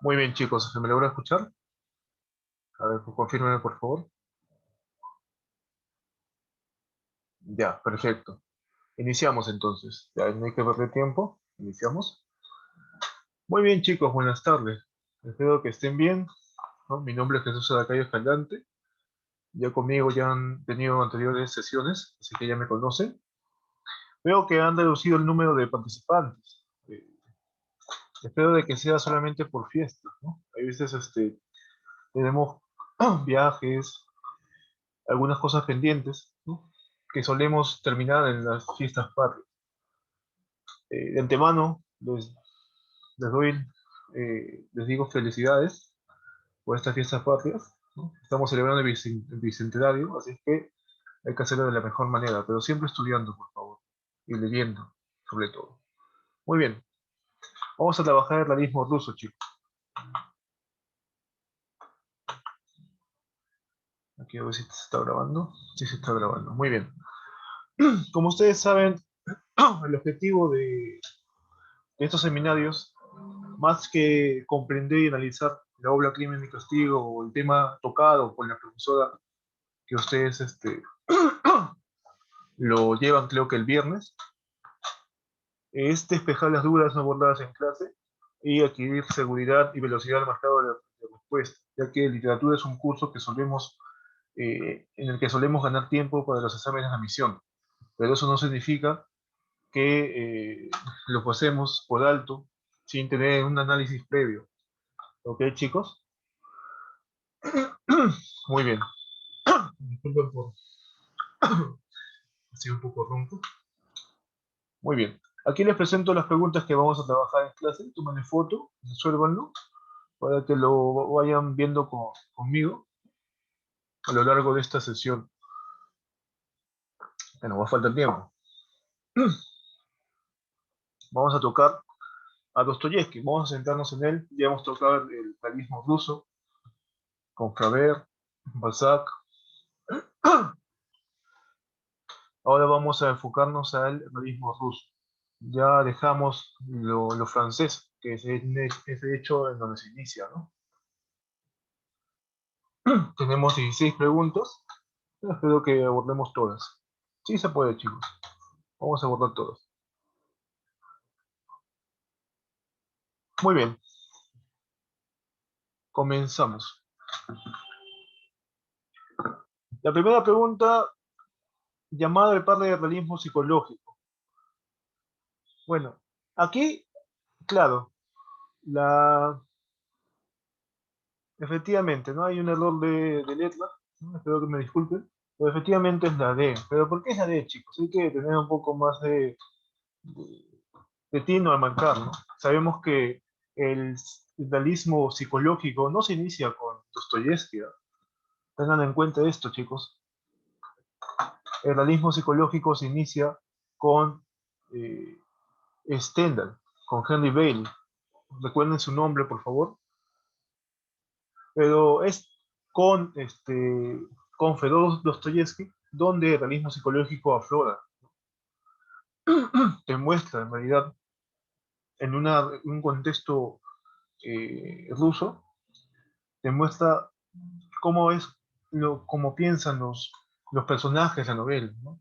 Muy bien, chicos, ¿se me logra escuchar? A ver, confírmeme, por favor. Ya, perfecto. Iniciamos entonces. Ya no hay que perder tiempo. Iniciamos. Muy bien, chicos, buenas tardes. Espero que estén bien, ¿no? Mi nombre es Jesús Adacayo Escalante. Ya conmigo ya han tenido anteriores sesiones, así que ya me conocen. Veo que han reducido el número de participantes. Espero de que sea solamente por fiestas, ¿no? Hay veces tenemos viajes, algunas cosas pendientes, ¿no? Que solemos terminar en las fiestas patrias. De antemano les doy, les digo felicidades por estas fiestas patrias, ¿no? Estamos celebrando el bicentenario, así es que hay que hacerlo de la mejor manera, pero siempre estudiando, por favor, y leyendo, sobre todo. Muy bien, vamos a trabajar el realismo ruso, chicos. Aquí a ver si se está grabando. Sí, se está grabando. Muy bien. Como ustedes saben, el objetivo de estos seminarios, más que comprender y analizar la obra Crimen y Castigo o el tema tocado por la profesora que ustedes lo llevan, creo que el viernes, es despejar las dudas no abordadas en clase y adquirir seguridad y velocidad al marcado de respuesta, ya que literatura es un curso que en el que solemos ganar tiempo para los exámenes de admisión, pero eso no significa que lo pasemos por alto sin tener un análisis previo. ¿Ok, chicos? Muy bien. Disculpen por estoy un poco ronco. Muy bien. Aquí les presento las preguntas que vamos a trabajar en clase. Tomen foto, resuélvanlo, para que lo vayan viendo conmigo a lo largo de esta sesión. Bueno, va a faltar tiempo. Vamos a tocar a Dostoyevsky. Vamos a centrarnos en él. Ya hemos tocado el realismo ruso con Flaubert, Balzac. Ahora vamos a enfocarnos al realismo ruso. Ya dejamos lo francés, que es ese hecho en donde se inicia, ¿no? Tenemos 16 preguntas. Espero que abordemos todas. Sí se puede, chicos. Vamos a abordar todas. Muy bien. Comenzamos. La primera pregunta, llamada el par de realismo psicológico. Bueno, aquí, claro, la, efectivamente, ¿no? Hay un error de letra, ¿no? Espero que me disculpen, pero efectivamente es la D. ¿Pero por qué es la D, chicos? Hay que tener un poco más de, de tino al marcar, ¿no? Sabemos que el realismo psicológico no se inicia con Dostoyevsky, ¿no? Tengan en cuenta esto, chicos. El realismo psicológico se inicia con eh, Stendhal, con Henry Bailey. Recuerden su nombre, por favor. Pero es con, con Fedor Dostoyevsky donde el realismo psicológico aflora. Te muestra, en realidad, en un contexto ruso, te muestra cómo es, cómo piensan los personajes de la novela, ¿no?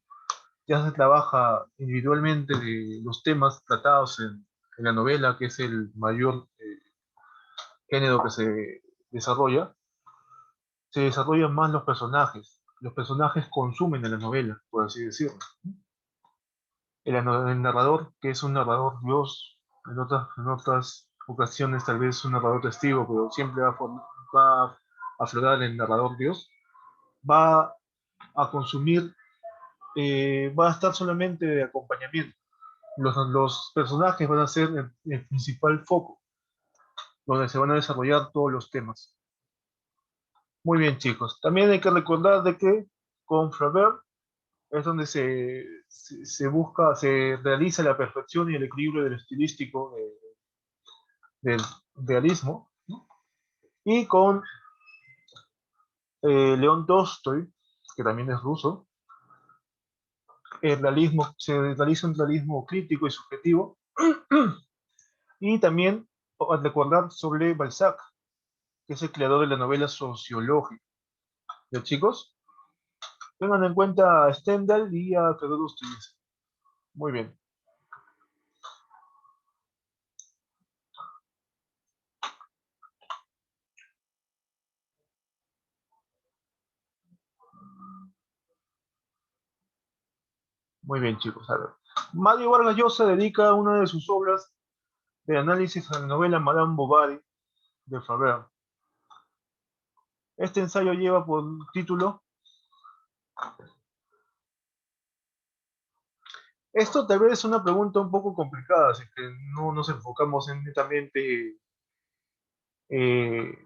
Ya se trabaja individualmente de los temas tratados en la novela, que es el mayor género que se desarrolla. Se desarrollan más los personajes. Los personajes consumen en la novela, por así decirlo. El narrador, que es un narrador dios, en otras ocasiones tal vez un narrador testigo, pero siempre va a aflorar el narrador dios, va a consumir, va a estar solamente de acompañamiento. Los personajes van a ser el principal foco, donde se van a desarrollar todos los temas. Muy bien, chicos. También hay que recordar de que con Flaubert es donde se busca, se realiza la perfección y el equilibrio del estilístico del realismo, ¿no? Y con León Tolstoy, que también es ruso, el realismo, se realiza un realismo crítico y subjetivo, y también a recordar sobre Balzac, que es el creador de la novela sociológica. ¿Ya, chicos? Tengan en cuenta a Stendhal y a Theodor Dostoyevsky. Muy bien. Muy bien, chicos. A ver. Mario Vargas Llosa dedica una de sus obras de análisis a la novela Madame Bovary de Flaubert. Este ensayo lleva por título. Esto tal vez es una pregunta un poco complicada, así que no nos enfocamos netamente eh,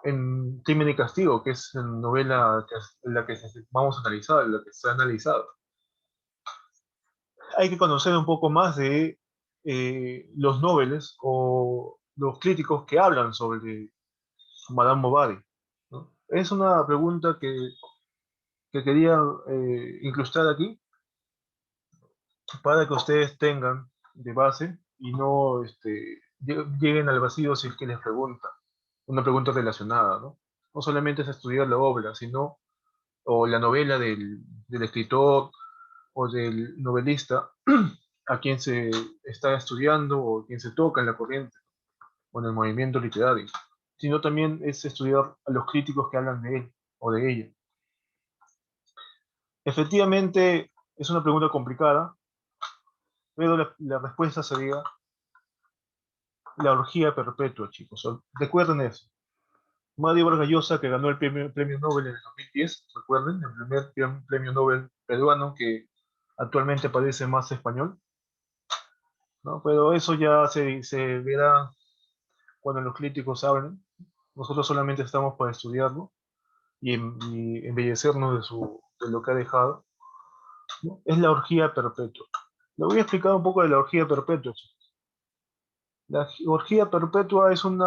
en Crimen y Castigo, que es la novela en la que vamos a analizar, en la que se ha analizado. Hay que conocer un poco más de los noveles o los críticos que hablan sobre Madame Bovary, ¿no? Es una pregunta que quería incrustar aquí para que ustedes tengan de base y no lleguen al vacío si es que les preguntan una pregunta relacionada, ¿no? No solamente es estudiar la obra, sino o la novela del escritor o del novelista a quien se está estudiando o quien se toca en la corriente o en el movimiento literario, sino también es estudiar a los críticos que hablan de él o de ella. Efectivamente, es una pregunta complicada, pero la respuesta sería la orgía perpetua, chicos. Recuerden eso. Mario Vargas Llosa, que ganó el premio Nobel en el 2010, recuerden, el primer premio Nobel peruano que actualmente parece más español, ¿no? Pero eso ya se verá cuando los críticos hablen. Nosotros solamente estamos para estudiarlo y embellecernos de lo que ha dejado, ¿no? Es la orgía perpetua. Le voy a explicar un poco de la orgía perpetua. La orgía perpetua es un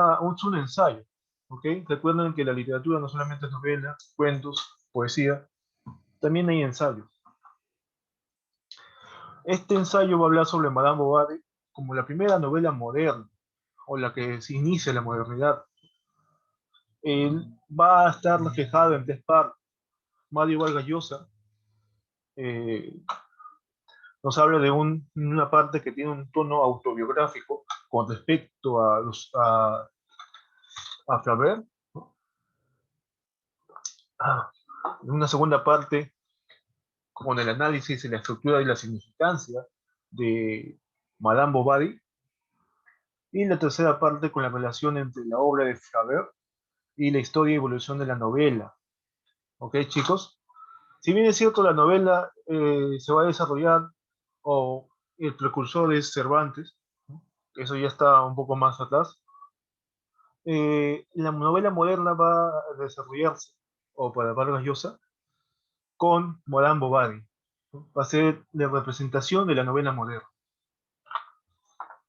ensayo, ¿ok? Recuerden que la literatura no solamente es novela, cuentos, poesía, también hay ensayos. Este ensayo va a hablar sobre Madame Bovary como la primera novela moderna, o la que se inicia la modernidad. Va a estar reflejado en tres partes. Mario Vargas Llosa eh, nos habla de una parte que tiene un tono autobiográfico con respecto a Flaubert, ¿no? Una segunda parte con el análisis y la estructura y la significancia de Madame Bovary, y la tercera parte con la relación entre la obra de Flaubert y la historia y evolución de la novela. ¿Ok, chicos? Si bien es cierto, la novela se va a desarrollar, o el precursor es Cervantes, ¿no? Eso ya está un poco más atrás. La novela moderna va a desarrollarse, o para Vargas Llosa, con Madame Bovary, ¿no? Va a ser la representación de la novela moderna.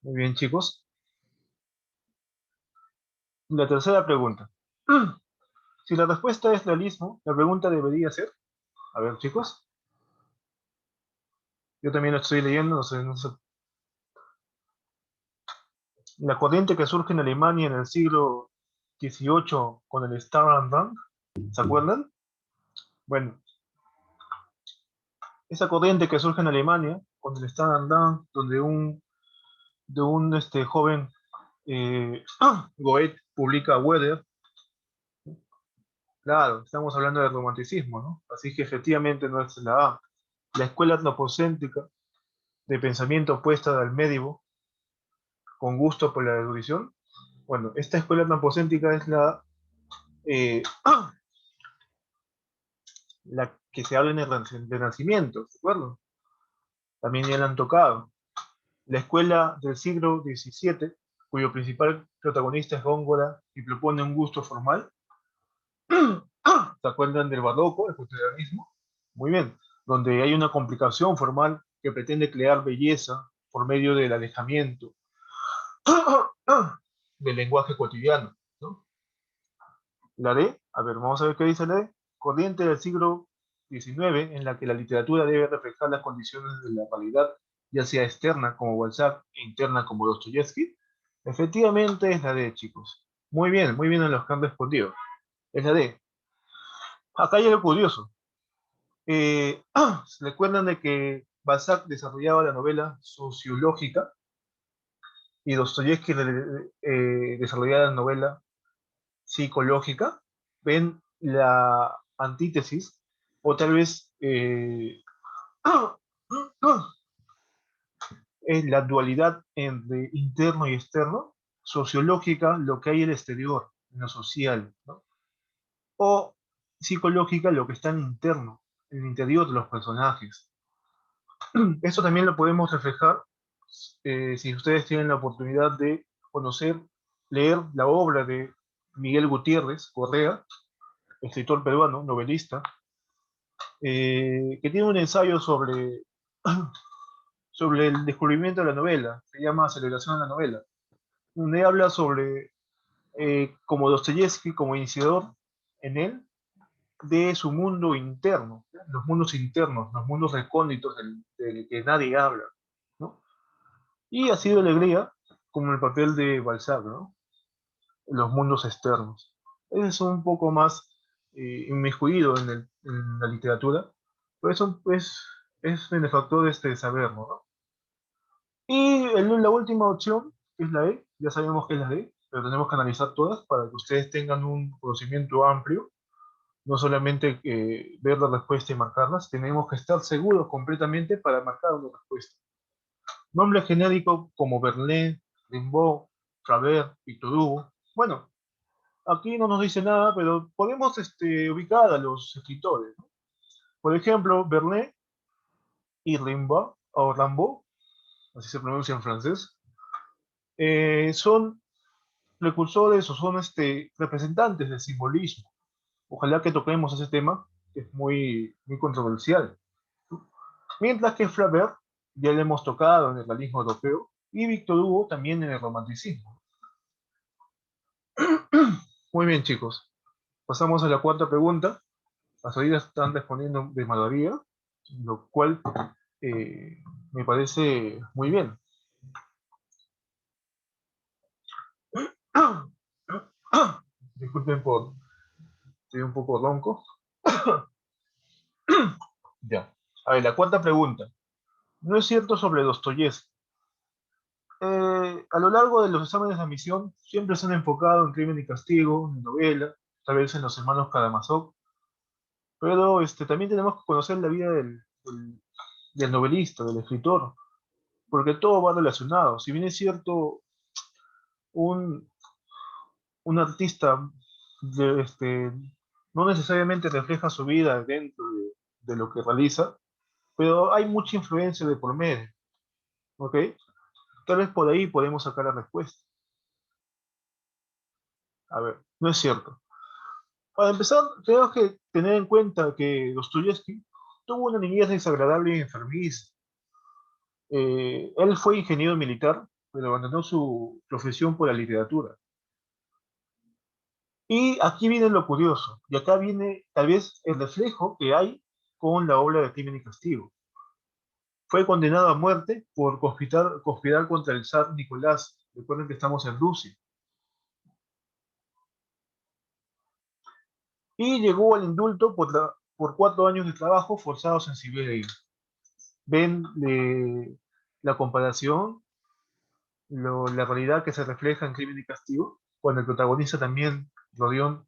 Muy bien, chicos. La tercera pregunta. Si la respuesta es realismo, la pregunta debería ser, a ver, chicos, yo también lo estoy leyendo, no sé. La corriente que surge en Alemania en el siglo XVIII con el Staatsband, ¿se acuerdan? Bueno, esa corriente que surge en Alemania con el Staatsband, donde un joven Goethe publica Werther. Claro, estamos hablando del romanticismo, ¿no? Así que efectivamente no es la A. La escuela etnocéntrica de pensamiento opuesta al médico, con gusto por la erudición. Bueno, esta escuela etnocéntrica es eh, la que se habla en el Renacimiento, ¿de acuerdo? También ya la han tocado. La escuela del siglo XVII, cuyo principal protagonista es Góngora y propone un gusto formal. ¿Se acuerdan del barroco, el posteriormismo? Muy bien, donde hay una complicación formal que pretende crear belleza por medio del alejamiento del lenguaje cotidiano, ¿no? La D, a ver, vamos a ver qué dice la D. Corriente del siglo XIX en la que la literatura debe reflejar las condiciones de la realidad, ya sea externa como Balzac e interna como Dostoyevsky. Efectivamente es la D, chicos. Muy bien en los que han respondido. Es la D. Acá hay algo curioso. ¿Se recuerdan de que Balzac desarrollaba la novela sociológica y Dostoyevsky desarrollaba la novela psicológica? ¿Ven la antítesis? O tal vez es la dualidad entre interno y externo. Sociológica, lo que hay en el exterior, en lo social, ¿no? O psicológica, lo que está en interno, en el interior de los personajes. Esto también lo podemos reflejar si ustedes tienen la oportunidad de conocer, leer la obra de Miguel Gutiérrez Correa, escritor peruano, novelista, que tiene un ensayo sobre, sobre el descubrimiento de la novela, se llama Celebración de la novela, donde habla sobre como Dostoyevsky, como iniciador en él, de su mundo interno, los mundos internos, los mundos recónditos del que nadie habla, ¿no? Y ha sido alegría como el papel de Balzac, ¿no? En los mundos externos. Es un poco más inmiscuido en la literatura, pero es benefactor este saberlo, ¿no? Y la última opción, que es la E, ya sabemos que es la D, pero tenemos que analizar todas para que ustedes tengan un conocimiento amplio, no solamente ver la respuesta y marcarlas, tenemos que estar seguros completamente para marcar una respuesta. Nombre genérico como Verlaine, Rimbaud, Flaubert, Victor Hugo. Bueno, aquí no nos dice nada, pero podemos ubicar a los escritores, ¿no? Por ejemplo, Verlaine y Rimbaud, o Rimbaud, así se pronuncia en francés, son precursores o son representantes del simbolismo. Ojalá que toquemos ese tema, que es muy controversial. Mientras que Flaubert ya le hemos tocado en el realismo europeo y Victor Hugo también en el romanticismo. Muy bien, chicos. Pasamos a la cuarta pregunta. Las oídas están respondiendo de maravilla, lo cual me parece muy bien. Disculpen por, estoy un poco ronco. Ya. A ver, la cuarta pregunta. No es cierto sobre Dostoyevsky. A lo largo de los exámenes de admisión siempre se han enfocado en Crimen y Castigo, en novela, tal vez en los hermanos Karamazov, pero también tenemos que conocer la vida del novelista, del escritor, porque todo va relacionado. Si bien es cierto, un, un artista no necesariamente refleja su vida dentro de lo que realiza, pero hay mucha influencia de por medio, ¿ok? Tal vez por ahí podemos sacar la respuesta. A ver, no es cierto. Para empezar, tenemos que tener en cuenta que Dostoyevsky tuvo una niñez desagradable y enfermiza. Él fue ingeniero militar, pero abandonó su profesión por la literatura. Y aquí viene lo curioso, y acá viene tal vez el reflejo que hay con la obra de Crimen y Castigo. Fue condenado a muerte por conspirar contra el zar Nicolás. Recuerden que estamos en Rusia. Y llegó al indulto por 4 años de trabajo forzados en Siberia. Ven la comparación, la realidad que se refleja en Crimen y Castigo, cuando el protagonista también, Rodión,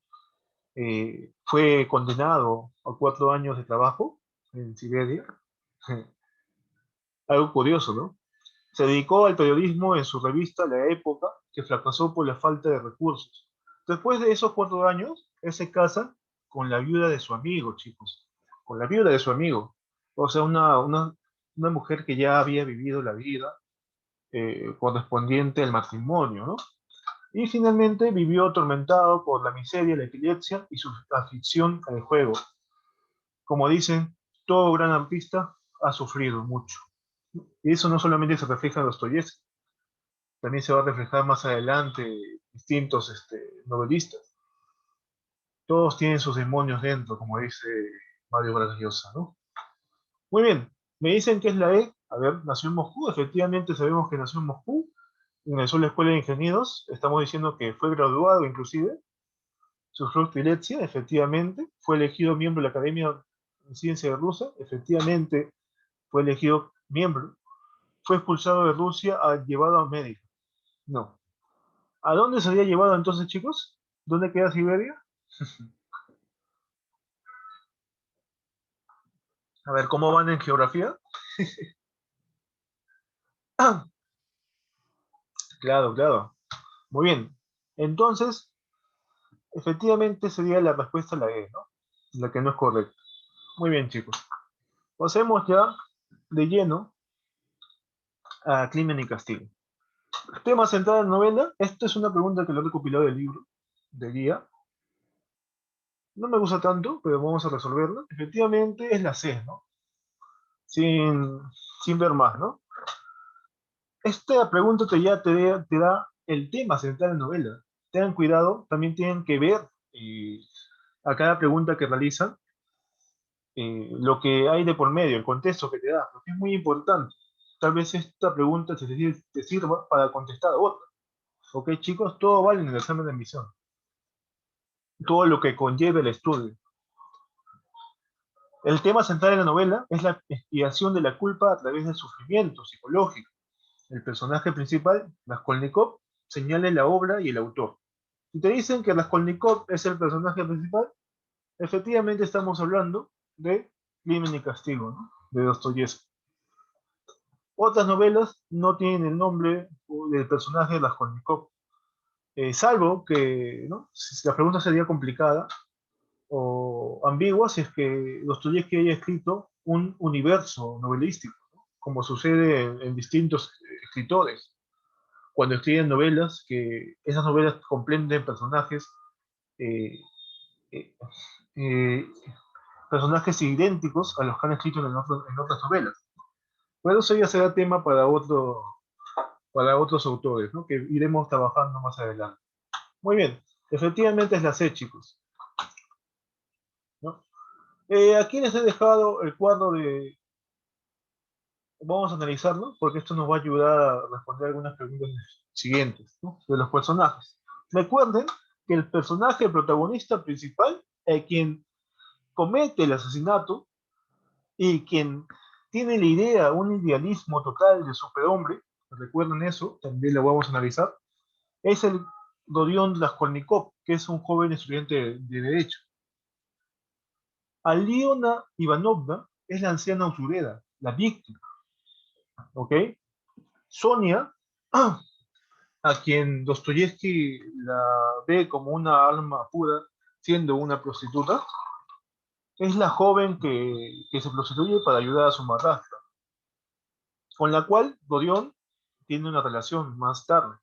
fue condenado a 4 años de trabajo en Siberia. Algo curioso, ¿no? Se dedicó al periodismo en su revista La Época, que fracasó por la falta de recursos. Después de esos 4 años, él se casa con la viuda de su amigo, chicos. Con la viuda de su amigo. O sea, una mujer que ya había vivido la vida correspondiente al matrimonio, ¿no? Y finalmente vivió atormentado por la miseria, la epilepsia y su afición al juego. Como dicen, todo gran artista ha sufrido mucho. Y eso no solamente se refleja en Dostoyevsky, también se va a reflejar más adelante distintos novelistas. Todos tienen sus demonios dentro, como dice Mario Vargas Llosa, ¿no? Muy bien, me dicen que es la E. A ver, nació en Moscú, efectivamente sabemos que nació en Moscú. ingresó a la Escuela de Ingenieros, estamos diciendo que fue graduado inclusive, sufrió epilepsia, efectivamente, fue elegido miembro de la Academia de Ciencia de Rusia, efectivamente fue elegido miembro, fue expulsado de Rusia, llevado a América. No. ¿A dónde se había llevado entonces, chicos? ¿Dónde queda Siberia? A ver, ¿cómo van en geografía? Claro, claro. Muy bien. Entonces, efectivamente sería la respuesta la E, ¿no? La que no es correcta. Muy bien, chicos. Pasemos ya de lleno a Crimen y Castigo. Tema central en la novela. Esta es una pregunta que lo he recopilado del libro, de guía. No me gusta tanto, pero vamos a resolverla. Efectivamente es la C, ¿no? Sin, sin ver más, ¿no? Esta pregunta te da el tema central de la novela. Tengan cuidado, también tienen que ver eh, a cada pregunta que realizan lo que hay de por medio, el contexto que te da, porque es muy importante. Tal vez esta pregunta te sirva para contestar a otra. ¿Ok, chicos? Todo vale en el examen de admisión. Todo lo que conlleve el estudio. El tema central de la novela es la expiación de la culpa a través del sufrimiento psicológico. El personaje principal, Raskolnikov, señala la obra y el autor. Si te dicen que Raskolnikov es el personaje principal, efectivamente estamos hablando de Crimen y Castigo, ¿no? De Dostoyevsky. Otras novelas no tienen el nombre del personaje de Raskolnikov, salvo que, ¿no? Si la pregunta sería complicada o ambigua si es que Dostoyevsky haya escrito un universo novelístico, ¿no? Como sucede en distintos escritores cuando escriben novelas, que esas novelas comprenden personajes, eh, eh, eh, personajes idénticos a los que han escrito en otras novelas. Pero eso ya será tema para otros autores, ¿no? Que iremos trabajando más adelante. Muy bien, efectivamente es la C, chicos, ¿no? Aquí les he dejado el cuadro de... Vamos a analizarlo porque esto nos va a ayudar a responder algunas preguntas siguientes, ¿no? De los personajes. Recuerden que el personaje, el protagonista principal, quien comete el asesinato y quien tiene la idea, un idealismo total de superhombre, recuerden eso, también lo vamos a analizar, es el Rodion Raskolnikov, que es un joven estudiante de Derecho. Aliona Ivanovna es la anciana usurera, la víctima, ¿ok? Sonia, a quien Dostoyevsky la ve como una alma pura, siendo una prostituta, es la joven que se prostituye para ayudar a su madrastra, con la cual Rodion tiene una relación más tarde.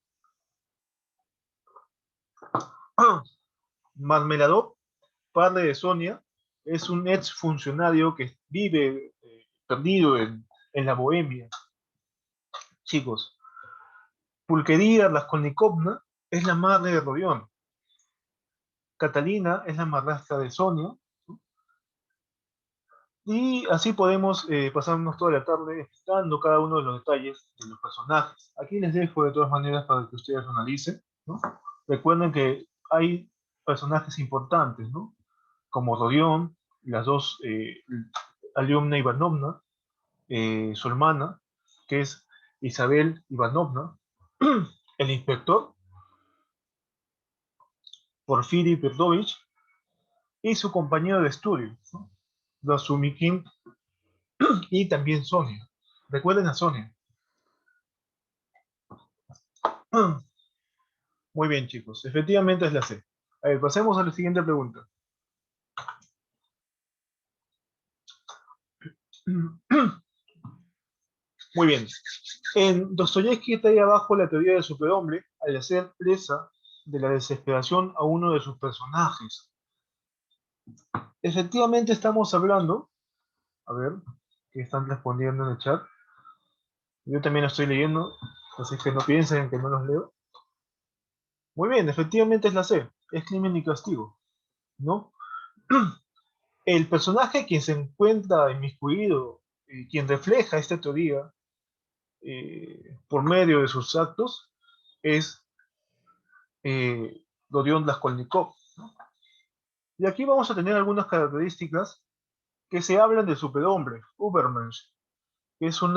Marmeladov, padre de Sonia, es un ex funcionario que vive perdido en la Bohemia. Chicos, Pulquería Raskolnikovna es la madre de Rodion. Catalina es la madrastra de Sonia. Y así podemos pasarnos toda la tarde explicando cada uno de los detalles de los personajes. Aquí les dejo de todas maneras para que ustedes lo analicen, ¿no? Recuerden que hay personajes importantes, ¿no? Como Rodion, las dos, Aliomna Ivanovna, su hermana, que es Isabel Ivanovna, el inspector, Porfiry Petrovich, y su compañero de estudio, ¿no? Razumikin y también Sonia. Recuerden a Sonia. Muy bien, chicos. Efectivamente es la C. A ver, pasemos a la siguiente pregunta. Muy bien. En Dostoyevsky está ahí abajo la teoría del superhombre al hacer presa de la desesperación a uno de sus personajes. Efectivamente estamos hablando, a ver, que están respondiendo en el chat. Yo también estoy leyendo, así que no piensen que no los leo. Muy bien, efectivamente es la C. Es crimen y castigo, ¿no? El personaje quien se encuentra inmiscuido, quien refleja esta teoría por medio de sus actos, es Rodion Raskolnikov. Y aquí vamos a tener algunas características que se hablan del superhombre, Übermensch, que es un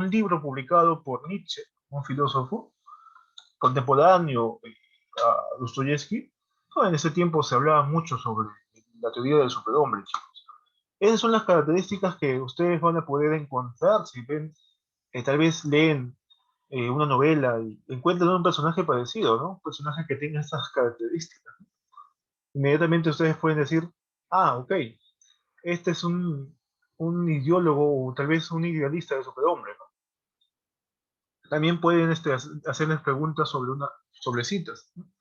libro publicado por Nietzsche, un filósofo contemporáneo a Dostoyevsky. En ese tiempo se hablaba mucho sobre la teoría del superhombre, chicos. Esas son las características que ustedes van a poder encontrar si ven, tal vez leen una novela y encuentran un personaje parecido, ¿no? Un personaje que tenga esas características. Inmediatamente ustedes pueden decir, ah, ok, este es un ideólogo o tal vez un idealista de superhombre, ¿no? También pueden hacerles preguntas sobre citas, ¿no?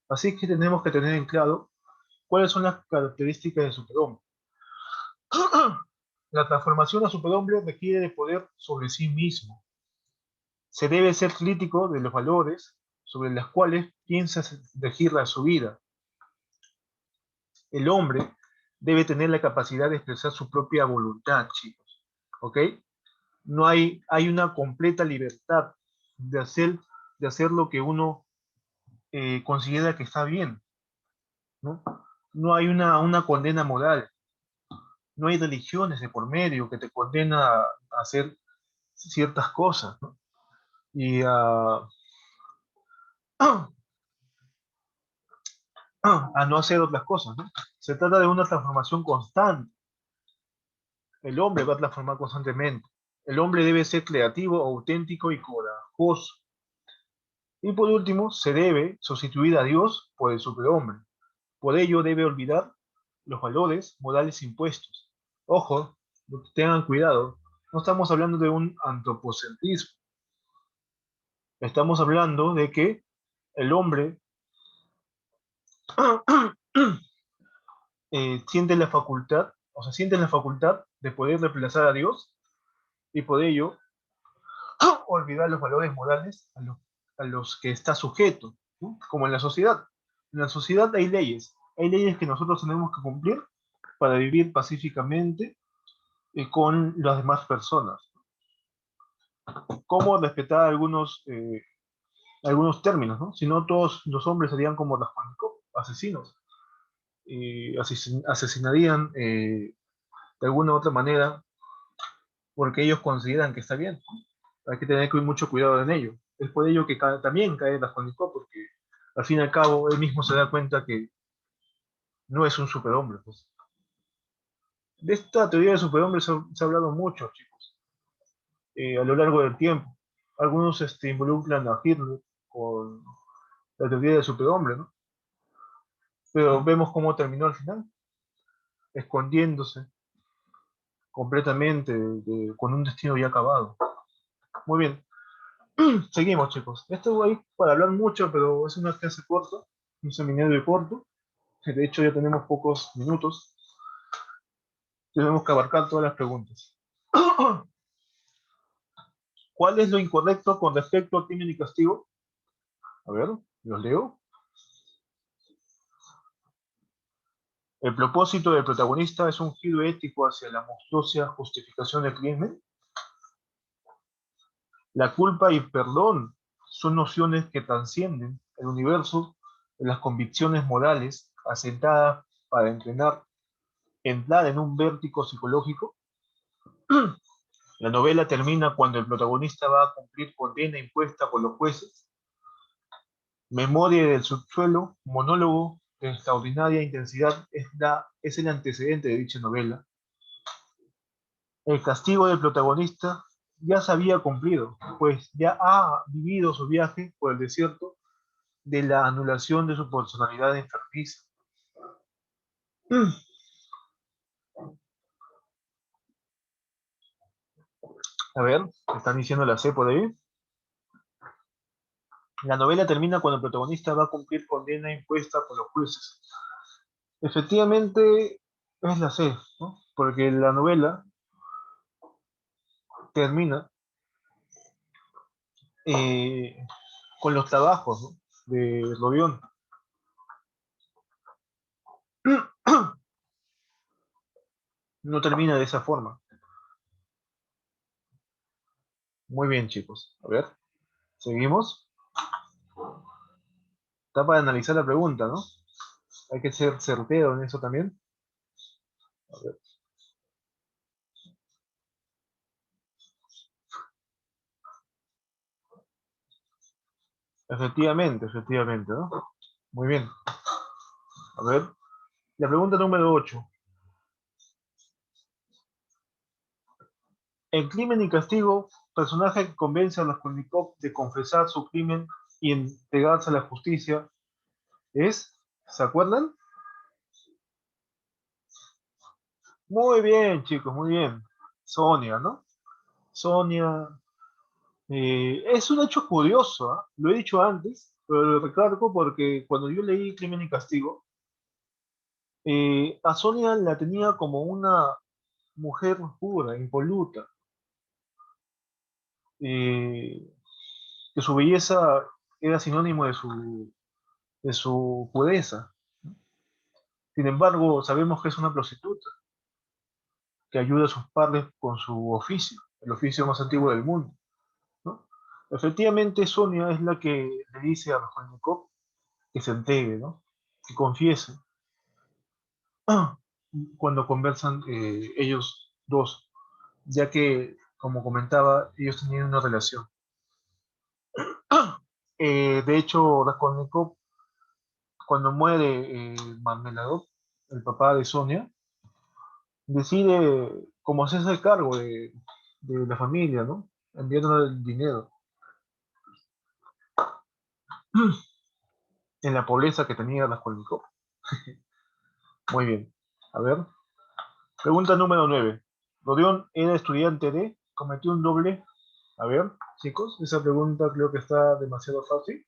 Así que tenemos que tener en claro cuáles son las características del superhombre. La transformación a superhombre requiere de poder sobre sí mismo. Se debe ser crítico de los valores sobre los cuales piensa regir su vida. El hombre debe tener la capacidad de expresar su propia voluntad, chicos. ¿Ok? No hay una completa libertad de hacer lo que uno considera que está bien, ¿no? No hay una condena moral, no hay religiones de por medio que te condena a hacer ciertas cosas, ¿no? Y a no hacer otras cosas, ¿no? Se trata de una transformación constante. El hombre va a transformar constantemente. El hombre debe ser creativo, auténtico y corajoso. Y por último, se debe sustituir a Dios por el superhombre. Por ello debe olvidar los valores morales impuestos. Ojo, tengan cuidado. No estamos hablando de un antropocentrismo. Estamos hablando de que el hombre siente la facultad de poder reemplazar a Dios y por ello olvidar los valores morales a los que está sujeto, ¿no? Como en la sociedad. En la sociedad hay leyes que nosotros tenemos que cumplir para vivir pacíficamente con las demás personas. Cómo respetar algunos términos, ¿no? Si no, todos los hombres serían como Raskolnikov, asesinos. Asesinarían de alguna u otra manera porque ellos consideran que está bien. Hay que tener mucho cuidado en ello. Es por ello que también cae Raskolnikov, porque al fin y al cabo él mismo se da cuenta que no es un superhombre. Pues. De esta teoría de superhombre se ha hablado mucho, chicos, a lo largo del tiempo. Algunos involucran a Hitler con la teoría del superhombre, ¿no? Pero vemos cómo terminó al final, escondiéndose completamente con un destino ya acabado. Muy bien, seguimos, chicos. Esto ahí para hablar mucho, pero es una clase corta, un seminario corto. De hecho, ya tenemos pocos minutos. Tenemos que abarcar todas las preguntas. ¿Cuál es lo incorrecto con respecto a crimen y castigo? A ver, los leo. El propósito del protagonista es un giro ético hacia la monstruosa justificación del crimen. La culpa y perdón son nociones que trascienden el universo de las convicciones morales asentadas para entrar en un vértigo psicológico. La novela termina cuando el protagonista va a cumplir condena impuesta por los jueces. Memoria del subsuelo, monólogo de extraordinaria intensidad, es el antecedente de dicha novela. El castigo del protagonista ya se había cumplido, pues ya ha vivido su viaje por el desierto de la anulación de su personalidad enfermiza. A ver, ¿están diciendo la C por ahí? La novela termina cuando el protagonista va a cumplir condena impuesta por los jueces. Efectivamente, es la C, ¿no? Porque la novela termina eh, con los trabajos, ¿no? De Rodión. No termina de esa forma. Muy bien, chicos. A ver. ¿Seguimos? Está para analizar la pregunta, ¿no? Hay que ser certero en eso también. A ver. Efectivamente, ¿no? Muy bien. A ver. La pregunta número 8. En Crimen y Castigo, personaje que convence a Raskolnikov de confesar su crimen y entregarse a la justicia es, ¿se acuerdan? Muy bien, chicos, muy bien. Sonia, ¿no? Sonia. Es un hecho curioso, ¿ah? Lo he dicho antes, pero lo recargo porque cuando yo leí Crimen y Castigo, a Sonia la tenía como una mujer pura, impoluta, eh, que su belleza era sinónimo de su pureza. Sin embargo, sabemos que es una prostituta que ayuda a sus padres con su oficio, el oficio más antiguo del mundo, ¿no? Efectivamente, Sonia es la que le dice a Raskolnikov que se entregue, ¿no? Que confiese cuando conversan ellos dos, ya que, como comentaba, ellos tenían una relación. De hecho, Raskolnikov, cuando muere Marmeladov, el papá de Sonia, decide como hacerse cargo de la familia, ¿no? Enviándole el dinero en la pobreza que tenía Raskolnikov. Muy bien. A ver. Pregunta número 9. Rodión era estudiante de, cometió un doble. A ver, chicos, esa pregunta creo que está demasiado fácil.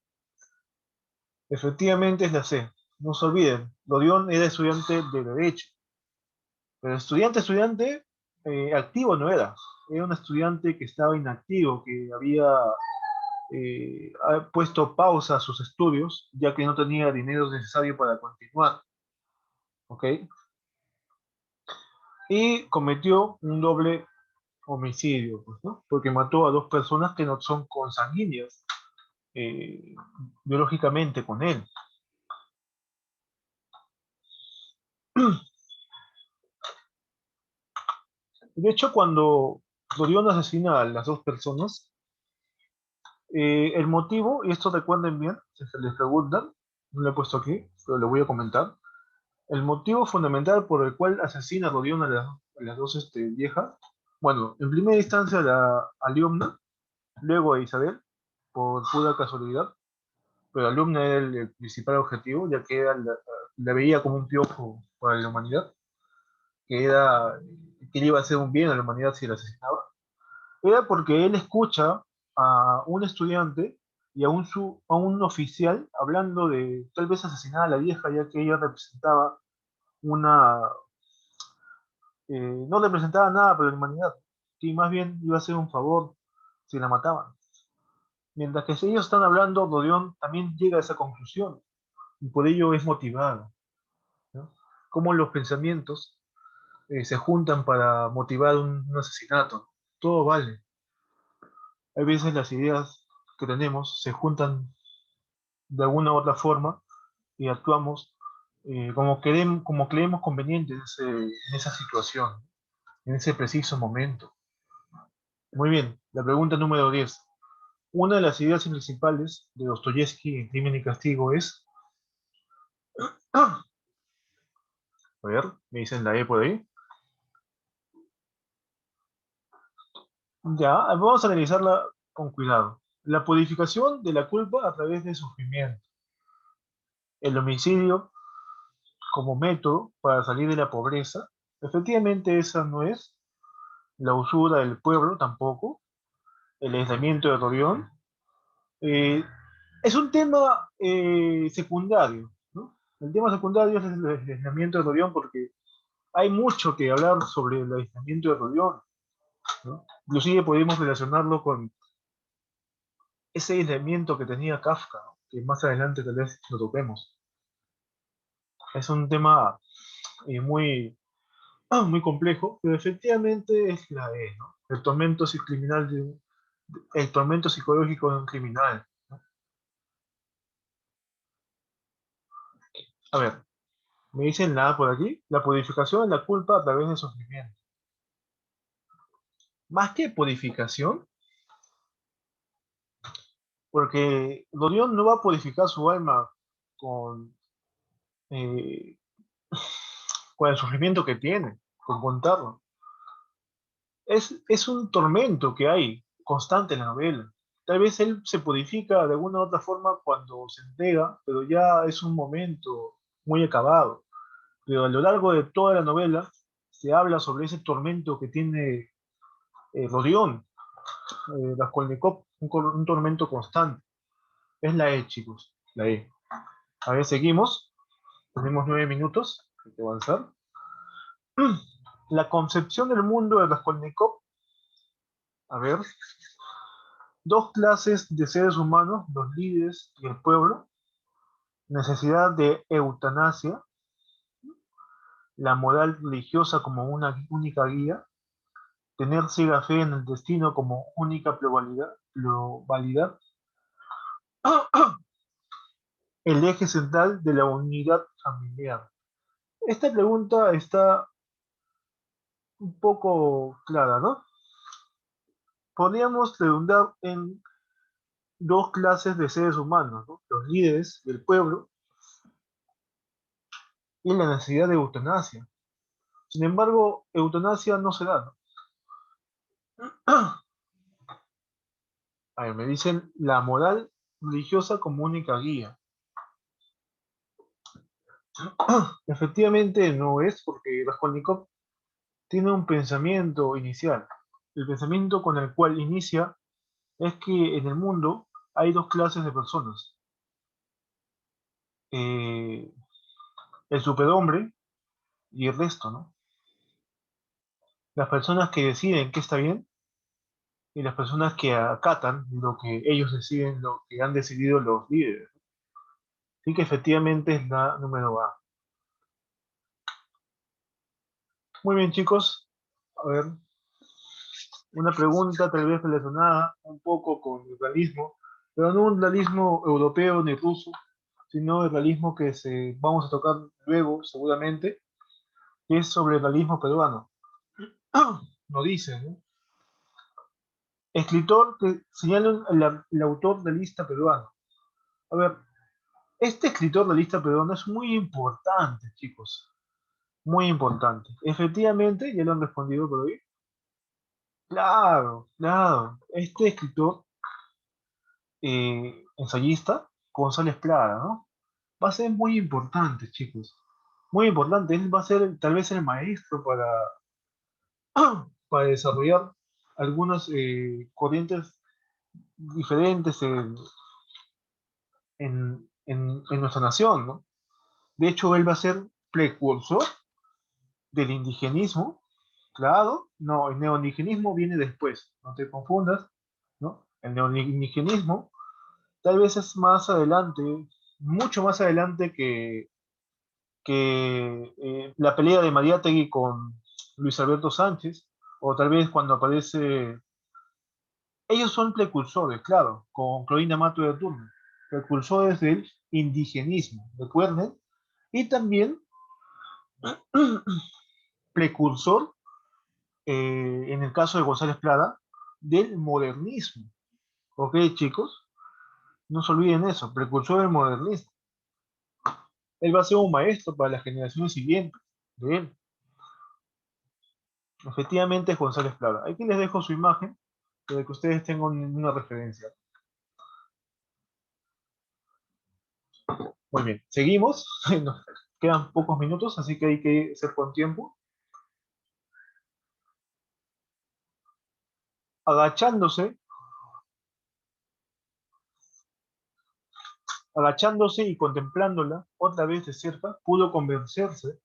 Efectivamente es la C. No se olviden, Rodión era estudiante de Derecho. Pero estudiante, activo no era. Era un estudiante que estaba inactivo, que había ha puesto pausa a sus estudios, ya que no tenía dinero necesario para continuar. ¿Ok? Y cometió un doble homicidio, pues, ¿no? Porque mató a dos personas que no son consanguíneas eh, biológicamente con él. De hecho, cuando Dorión asesina a las dos personas, el motivo, y esto recuerden bien, si se les preguntan, no lo he puesto aquí, pero lo voy a comentar. El motivo fundamental por el cual asesina a Dorión a las dos viejas, bueno, en primera instancia a Liumna, luego a Isabel, por pura casualidad, pero Liumna era el principal objetivo, ya que la veía como un piojo para la humanidad, que, era, que le iba a hacer un bien a la humanidad si la asesinaba. Era porque él escucha a un estudiante y a un oficial hablando de tal vez asesinar a la vieja, ya que ella representaba una, no representaba nada para la humanidad, que más bien iba a ser un favor si la mataban. Mientras que si ellos están hablando, Rodión también llega a esa conclusión y por ello es motivado, ¿no? Cómo los pensamientos se juntan para motivar un asesinato. Todo vale. Hay veces las ideas que tenemos se juntan de alguna u otra forma y actuamos como creemos conveniente en esa situación, en ese preciso momento. Muy bien, la pregunta número 10. Una de las ideas principales de Dostoyevsky en Crimen y Castigo es, a ver, me dicen la E por ahí. Ya, vamos a analizarla con cuidado. La purificación de la culpa a través del sufrimiento. El homicidio como método para salir de la pobreza. Efectivamente, esa no es. La usura del pueblo tampoco. El aislamiento de Rodión. Eh, es un tema secundario, ¿no? El tema secundario es el aislamiento de Rodión porque hay mucho que hablar sobre el aislamiento de Rodión, ¿no? Inclusive podemos relacionarlo con ese aislamiento que tenía Kafka, ¿no? Que más adelante tal vez lo toquemos. Es un tema muy, muy complejo, pero efectivamente es la E, ¿no? El tormento criminal el tormento psicológico de un criminal. A ver, me dicen nada por aquí. La purificación de la culpa a través del sufrimiento. Más que purificación, porque Dorión no va a purificar su alma con, eh, con el sufrimiento que tiene, con contarlo. Es un tormento que hay constante en la novela. Tal vez él se purifica de alguna u otra forma cuando se entrega, pero ya es un momento muy acabado. Pero a lo largo de toda la novela se habla sobre ese tormento que tiene Rodión, Raskolnikov, un tormento constante. Es la E, chicos, la E. A ver, seguimos. Tenemos 9 minutos. Hay que avanzar. La concepción del mundo de Raskolnikov. A ver, dos clases de seres humanos, los líderes y el pueblo, necesidad de eutanasia, la moral religiosa como una única guía, tener ciega fe en el destino como única probabilidad, el eje central de la unidad familiar. Esta pregunta está un poco clara, ¿no? Podríamos redundar en dos clases de seres humanos, ¿no? Los líderes del pueblo y la necesidad de eutanasia. Sin embargo, eutanasia no se da, ¿no? A ver, me dicen la moral religiosa como única guía. Efectivamente no es porque Raskolnikov tiene un pensamiento inicial. El pensamiento con el cual inicia es que en el mundo hay dos clases de personas. Eh, el superhombre y el resto, ¿no? Las personas que deciden qué está bien y las personas que acatan lo que ellos deciden, lo que han decidido los líderes. Así que efectivamente es la número A. Muy bien, chicos. A ver, una pregunta tal vez relacionada un poco con el realismo, pero no un realismo europeo ni ruso, sino el realismo que vamos a tocar luego, seguramente, que es sobre el realismo peruano. No dice, ¿no? Escritor que señala el autor realista peruano. A ver, este escritor realista peruano es muy importante, chicos. Muy importante. Efectivamente, ya lo han respondido por hoy. Claro, claro. Este escritor ensayista, González Plata, ¿no? Va a ser muy importante, chicos. Muy importante. Él va a ser tal vez el maestro para desarrollar algunas corrientes diferentes en nuestra nación, ¿no? De hecho, él va a ser precursor del indigenismo. Claro, no, el neoindigenismo viene después, no te confundas, ¿no? El neoindigenismo tal vez es más adelante, mucho más adelante que la pelea de Mariátegui con Luis Alberto Sánchez, o tal vez cuando aparece... Ellos son precursores, claro, con Clorinda Mato de Turno, precursores del indigenismo, recuerden, y también precursor, en el caso de González Plata, del modernismo. ¿Ok, chicos? No se olviden eso, precursor del modernismo. Él va a ser un maestro para las generaciones siguientes de él. Efectivamente es González Plata. Aquí les dejo su imagen para que ustedes tengan una referencia. Muy bien, seguimos. Nos quedan pocos minutos, así que hay que ser con tiempo. Agachándose, agachándose y contemplándola otra vez de cerca, pudo convencerse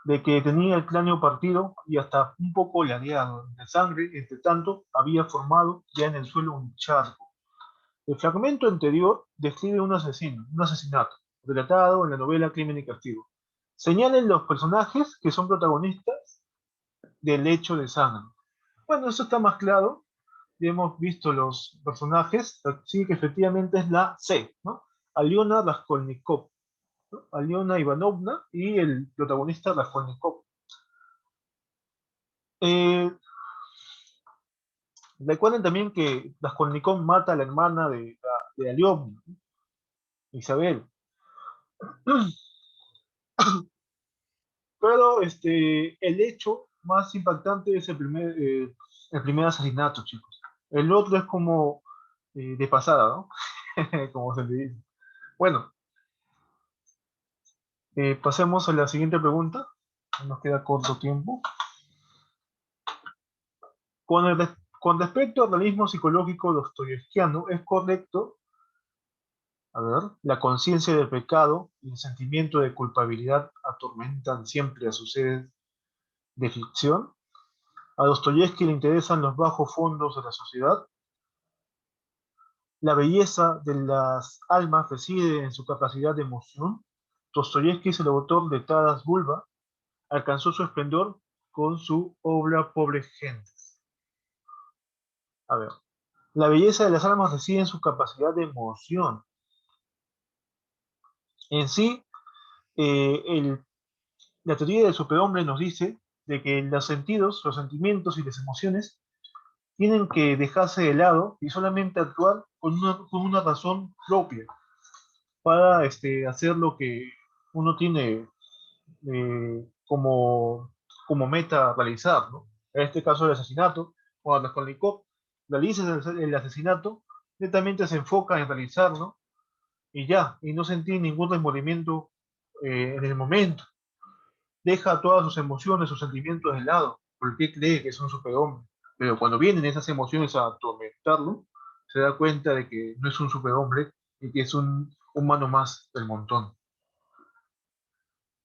de que tenía el cráneo partido y hasta un poco ladeado de sangre, entre tanto había formado ya en el suelo un charco. El fragmento anterior describe un asesinato, relatado en la novela Crimen y Castigo. Señalen los personajes que son protagonistas del hecho de sangre. Bueno, eso está más claro, ya hemos visto los personajes, sí que efectivamente es la C, ¿no? Aliona Raskolnikov, ¿no? Aliona Ivanovna y el protagonista Raskolnikov. Eh, Recuerden también que Raskolnikov mata a la hermana de Aliovna, ¿no? Isabel. Pero el hecho más impactante es el primer asesinato, chicos. El otro es como de pasada, ¿no? Como se le dice. Bueno, pasemos a la siguiente pregunta. Nos queda corto tiempo. Con respecto al realismo psicológico dostoyevskiano, es correcto, a ver, la conciencia del pecado y el sentimiento de culpabilidad atormentan siempre a sus seres de ficción. A Dostoyevski le interesan los bajos fondos de la sociedad. La belleza de las almas reside en su capacidad de emoción. Dostoyevski es el autor de Taras Bulba, alcanzó su esplendor con su obra Pobre Gentes. A ver, la belleza de las almas reside en su capacidad de emoción. En sí, eh, el- la teoría del superhombre nos dice de que los sentidos, los sentimientos y las emociones tienen que dejarse de lado y solamente actuar con una razón propia para hacer lo que uno tiene como meta realizar, ¿no? En este caso el asesinato, cuando Raskolnikov realiza el asesinato, netamente se enfoca en realizarlo y ya, y no sentir ningún remordimiento en el momento. Deja todas sus emociones, sus sentimientos de lado, porque cree que es un superhombre. Pero cuando vienen esas emociones a atormentarlo, se da cuenta de que no es un superhombre y que es un humano más del montón.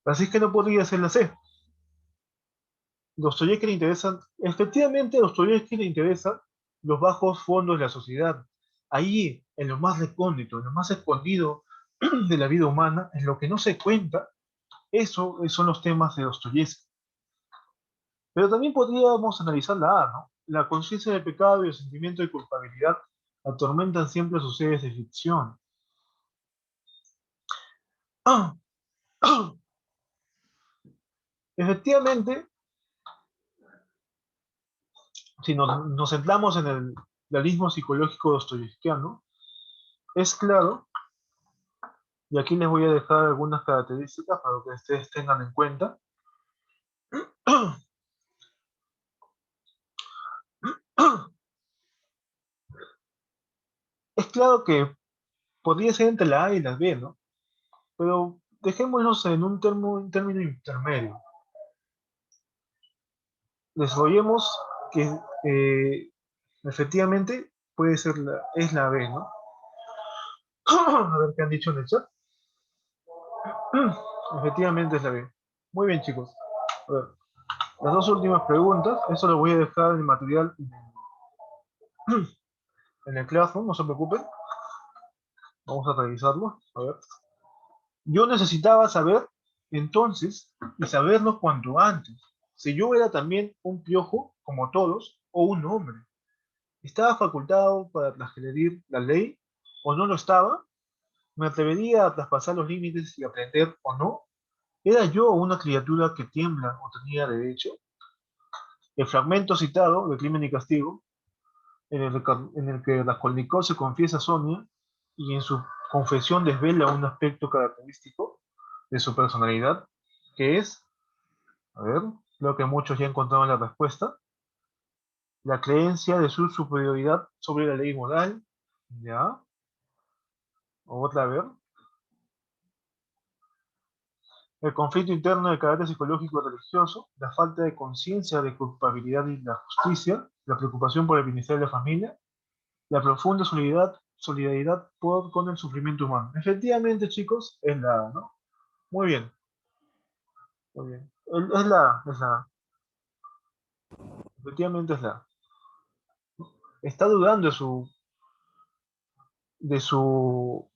Así es que no podría ser la C. Dostoyevsky le interesan, efectivamente a Dostoyevsky le interesan los bajos fondos de la sociedad. Ahí, en lo más recóndito, en lo más escondido de la vida humana, en lo que no se cuenta, eso son los temas de Dostoyevsky. Pero también podríamos analizar la A, ¿no? La conciencia del pecado y el sentimiento de culpabilidad atormentan siempre a sus seres de ficción. Efectivamente, si nos centramos en el realismo psicológico dostoyevskiano, es claro, y aquí les voy a dejar algunas características para que ustedes tengan en cuenta. Es claro que podría ser entre la A y la B, ¿no? Pero dejémonos en un término intermedio. Desarrollemos que efectivamente puede ser es la B, ¿no? A ver qué han dicho en el chat. Efectivamente es la B. Muy bien, chicos. A ver, las dos últimas preguntas, eso lo voy a dejar en el material en el Classroom, no se preocupen. Vamos a revisarlo. A ver. Yo necesitaba saber entonces y saberlo cuanto antes. Si yo era también un piojo, como todos, o un hombre. ¿Estaba facultado para transgredir la ley o no lo estaba? ¿Me atrevería a traspasar los límites y aprender o no? ¿Era yo una criatura que tiembla o tenía derecho? El fragmento citado de Crimen y Castigo, en el que Raskolnikov se confiesa a Sonia y en su confesión desvela un aspecto característico de su personalidad, que es, a ver, creo que muchos ya encontraron la respuesta, la creencia de su superioridad sobre la ley moral, ¿ya? Otra vez, el conflicto interno de carácter psicológico y religioso, la falta de conciencia de culpabilidad y la justicia, la preocupación por el bienestar de la familia, la profunda solidaridad con el sufrimiento humano. Efectivamente, chicos, es la A, ¿no? Muy bien, muy bien. Es la A, es la A. Efectivamente es la A. Está dudando de su,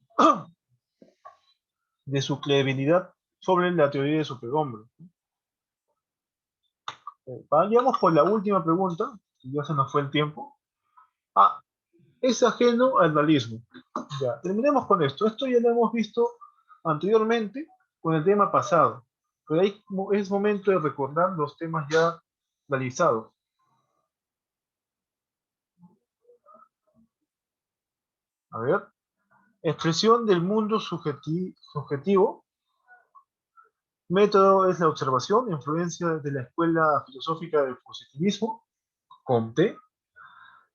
de su credibilidad sobre la teoría de superhombre. Vayamos por la última pregunta, ya se nos fue el tiempo. Ah, es ajeno al realismo. Ya, terminemos con esto. Esto ya lo hemos visto anteriormente con el tema pasado, pero ahí es momento de recordar los temas ya realizados. A ver, expresión del mundo subjetivo. Método es la observación, influencia de la escuela filosófica del positivismo, Comte.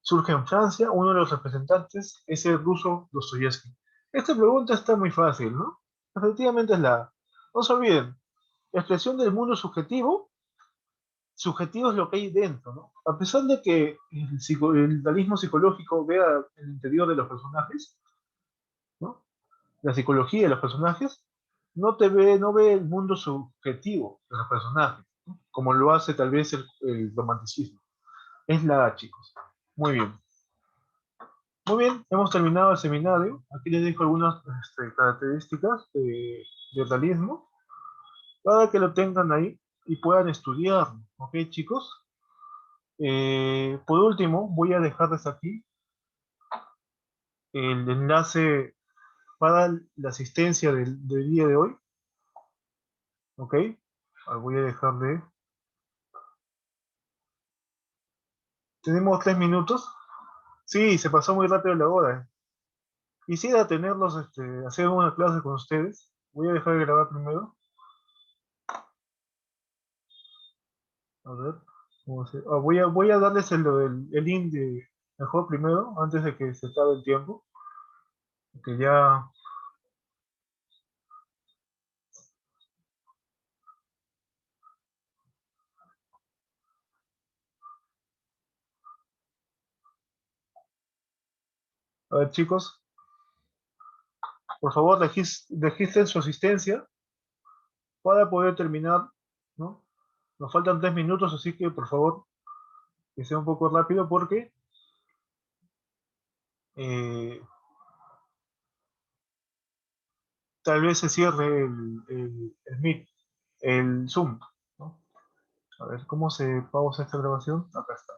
Surge en Francia, uno de los representantes es el ruso Dostoyevsky. Esta pregunta está muy fácil, ¿no? Efectivamente es la... No se olviden, expresión del mundo subjetivo es lo que hay dentro, ¿no? A pesar de que el realismo psicológico vea el interior de los personajes, ¿no? La psicología de los personajes, no ve el mundo subjetivo de los personajes, ¿no? Como lo hace tal vez el romanticismo. Es la A, chicos. Muy bien. Muy bien, hemos terminado el seminario. Aquí les dejo algunas características del realismo para que lo tengan ahí y puedan estudiar. ¿Ok, chicos? Por último, voy a dejarles aquí el enlace para la asistencia del día de hoy. ¿Ok? Voy a dejarle. Tenemos 3 minutos. Sí, se pasó muy rápido la hora. Quisiera tenerlos, hacer una clase con ustedes. Voy a dejar de grabar primero. A ver. Voy a darles el link mejor primero, antes de que se acabe el tiempo. Que ya. A ver, chicos, por favor, registren su asistencia para poder terminar, ¿no? Nos faltan 3 minutos, así que por favor, que sea un poco rápido porque eh, tal vez se cierre el Meet, el Zoom, ¿no? A ver, ¿cómo se pausa esta grabación? Acá está.